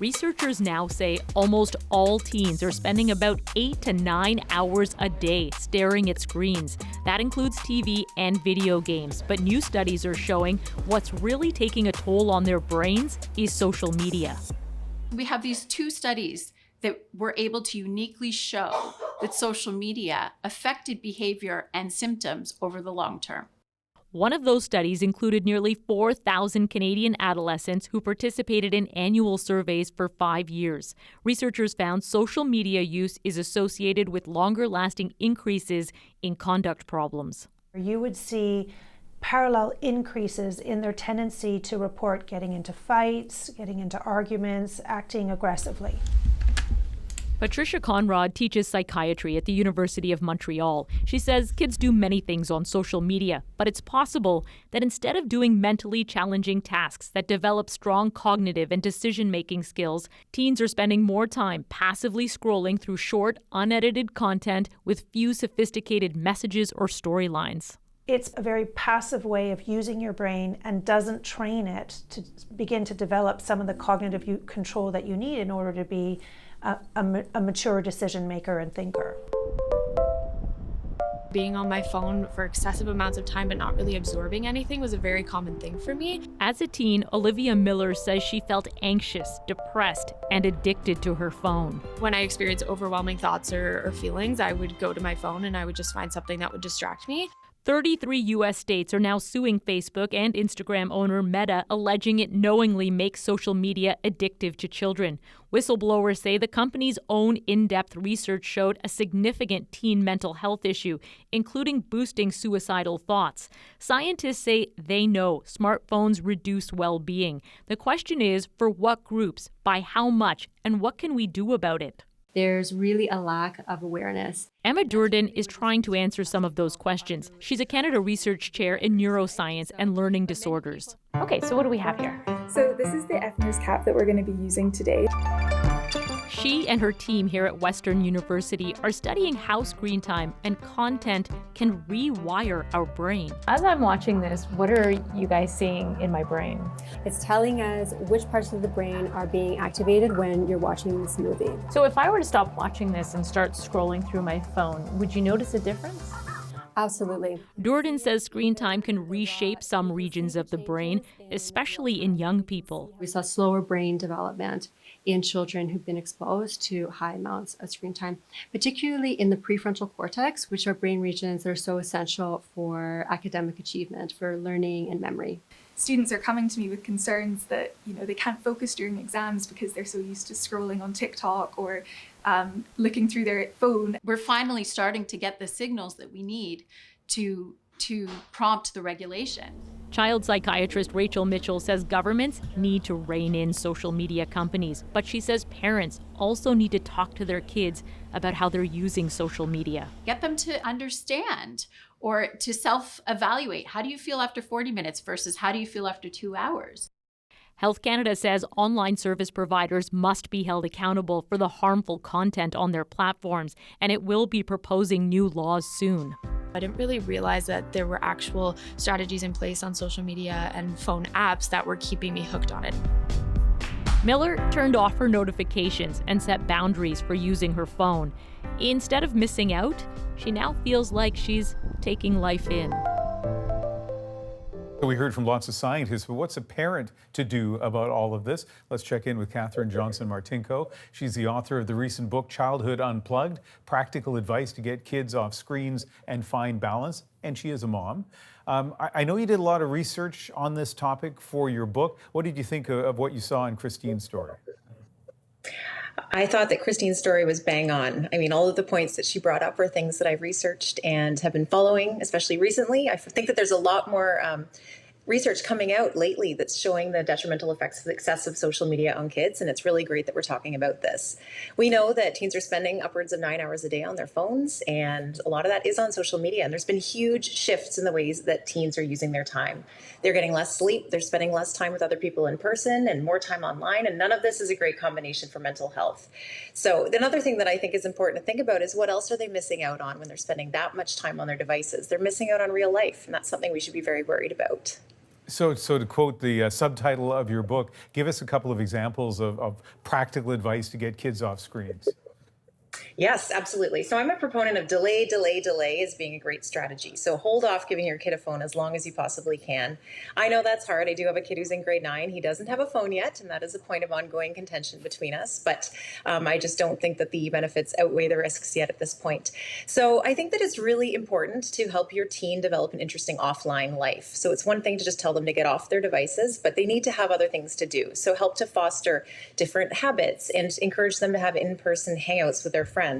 Researchers now say almost all teens are spending about 8 to 9 hours a day staring at screens. That includes TV and video games. But new studies are showing what's really taking a toll on their brains is social media. We have these two studies that were able to uniquely show that social media affected behavior and symptoms over the long term. One of those studies included nearly 4,000 Canadian adolescents who participated in annual surveys for 5 years. Researchers found social media use is associated with longer-lasting increases in conduct problems. You would see parallel increases in their tendency to report getting into fights, getting into arguments, acting aggressively. Patricia Conrad teaches psychiatry at the University of Montreal. She says kids do many things on social media, but it's possible that instead of doing mentally challenging tasks that develop strong cognitive and decision-making skills, teens are spending more time passively scrolling through short, unedited content with few sophisticated messages or storylines. It's a very passive way of using your brain and doesn't train it to begin to develop some of the cognitive control that you need in order to be a mature decision maker and thinker. Being on my phone for excessive amounts of time but not really absorbing anything was a very common thing for me. As a teen, Olivia Miller says she felt anxious, depressed, and addicted to her phone. When I experienced overwhelming thoughts or feelings, I would go to my phone and I would just find something that would distract me. 33 U.S. states are now suing Facebook and Instagram owner Meta, alleging it knowingly makes social media addictive to children. Whistleblowers say the company's own in-depth research showed a significant teen mental health issue, including boosting suicidal thoughts. Scientists say they know smartphones reduce well-being. The question is, for what groups, by how much, and what can we do about it? There's really a lack of awareness. Emma Durden is trying to answer some of those questions. She's a Canada Research Chair in Neuroscience and Learning Disorders. Okay, so what do we have here? So this is the FNews cap that we're going to be using today. She and her team here at Western University are studying how screen time and content can rewire our brain. As I'm watching this, what are you guys seeing in my brain? It's telling us which parts of the brain are being activated when you're watching this movie. So if I were to stop watching this and start scrolling through my phone, would you notice a difference? Absolutely. Durden says screen time can reshape some regions of the brain, especially in young people. We saw slower brain development in children who've been exposed to high amounts of screen time, particularly in the prefrontal cortex, which are brain regions that are so essential for academic achievement, for learning and memory. Students are coming to me with concerns that they can't focus during exams because they're so used to scrolling on TikTok or looking through their phone. We're finally starting to get the signals that we need to prompt the regulation. Child psychiatrist Rachel Mitchell says governments need to rein in social media companies, but she says parents also need to talk to their kids about how they're using social media. Get them to understand or to self-evaluate. How do you feel after 40 minutes versus how do you feel after 2 hours? Health Canada says online service providers must be held accountable for the harmful content on their platforms, and it will be proposing new laws soon. I didn't really realize that there were actual strategies in place on social media and phone apps that were keeping me hooked on it. Miller turned off her notifications and set boundaries for using her phone. Instead of missing out, she now feels like she's taking life in. We heard from lots of scientists, but what's a parent to do about all of this? Let's check in with Catherine Johnson-Martinko. She's the author of the recent book, Childhood Unplugged, Practical Advice to Get Kids Off Screens and Find Balance, and she is a mom. I know you did a lot of research on this topic for your book. What did you think of what you saw in Christine's story? I thought that Christine's story was bang on. I mean, all of the points that she brought up were things that I've researched and have been following, especially recently. I think that there's a lot more research coming out lately that's showing the detrimental effects of excessive social media on kids, and it's really great that we're talking about this. We know that teens are spending upwards of 9 hours a day on their phones, and a lot of that is on social media, and there's been huge shifts in the ways that teens are using their time. They're getting less sleep, they're spending less time with other people in person and more time online, and none of this is a great combination for mental health. So another thing that I think is important to think about is what else are they missing out on when they're spending that much time on their devices? They're missing out on real life, and that's something we should be very worried about. So to quote the subtitle of your book, give us a couple of examples of practical advice to get kids off screens. Yes, absolutely. So I'm a proponent of delay, delay, delay as being a great strategy. So hold off giving your kid a phone as long as you possibly can. I know that's hard. I do have a kid who's in grade 9. He doesn't have a phone yet, and that is a point of ongoing contention between us. But I just don't think that the benefits outweigh the risks yet at this point. So I think that it's really important to help your teen develop an interesting offline life. So it's one thing to just tell them to get off their devices, but they need to have other things to do. So help to foster different habits and encourage them to have in-person hangouts with their friends.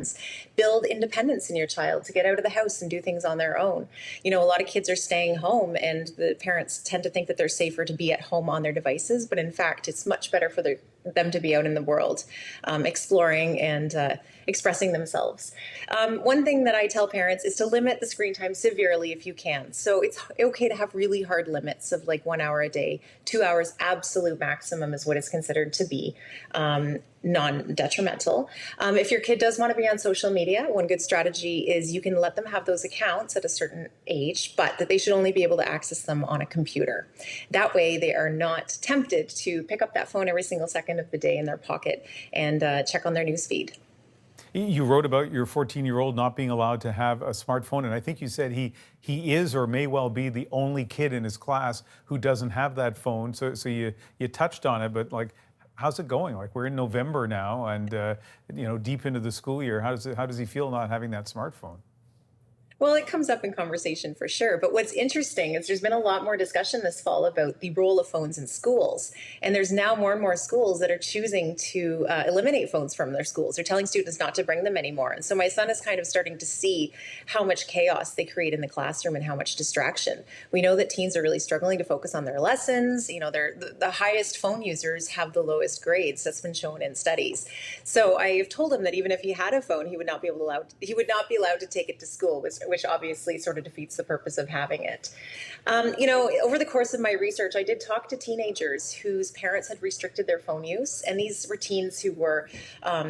Build independence in your child to get out of the house and do things on their own. You know, a lot of kids are staying home and the parents tend to think that they're safer to be at home on their devices, but in fact, it's much better for them to be out in the world, exploring and expressing themselves. One thing that I tell parents is to limit the screen time severely if you can. So it's okay to have really hard limits of like 1 hour a day. 2 hours absolute maximum is what is considered to be non-detrimental. If your kid does want to be on social media, one good strategy is you can let them have those accounts at a certain age, but that they should only be able to access them on a computer. That way they are not tempted to pick up that phone every single second of the day in their pocket and check on their news feed. You wrote about your 14-year-old not being allowed to have a smartphone, and I think you said he is or may well be the only kid in his class who doesn't have that phone. So you touched on it, but like, how's it going? Like, we're in November now, and you know, deep into the school year. How does he feel not having that smartphone? Well, it comes up in conversation for sure. But what's interesting is there's been a lot more discussion this fall about the role of phones in schools. And there's now more and more schools that are choosing to eliminate phones from their schools. They're telling students not to bring them anymore. And so my son is kind of starting to see how much chaos they create in the classroom and how much distraction. We know that teens are really struggling to focus on their lessons. You know, the highest phone users have the lowest grades. That's been shown in studies. So I've told him that even if he had a phone, he would not be allowed to take it to school, which obviously sort of defeats the purpose of having it. You know, over the course of my research, I did talk to teenagers whose parents had restricted their phone use. And these were teens who were,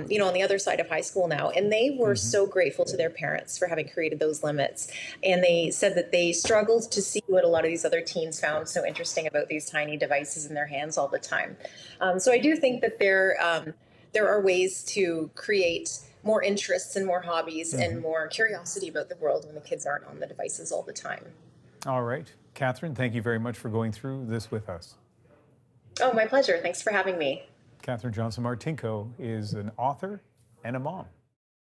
you know, on the other side of high school now. And they were so grateful to their parents for having created those limits. And they said that they struggled to see what a lot of these other teens found so interesting about these tiny devices in their hands all the time. So I do think that there are ways to create more interests and more hobbies and more curiosity about the world when the kids aren't on the devices all the time. All right. Catherine, thank you very much for going through this with us. Oh, my pleasure. Thanks for having me. Catherine Johnson-Martinko is an author and a mom.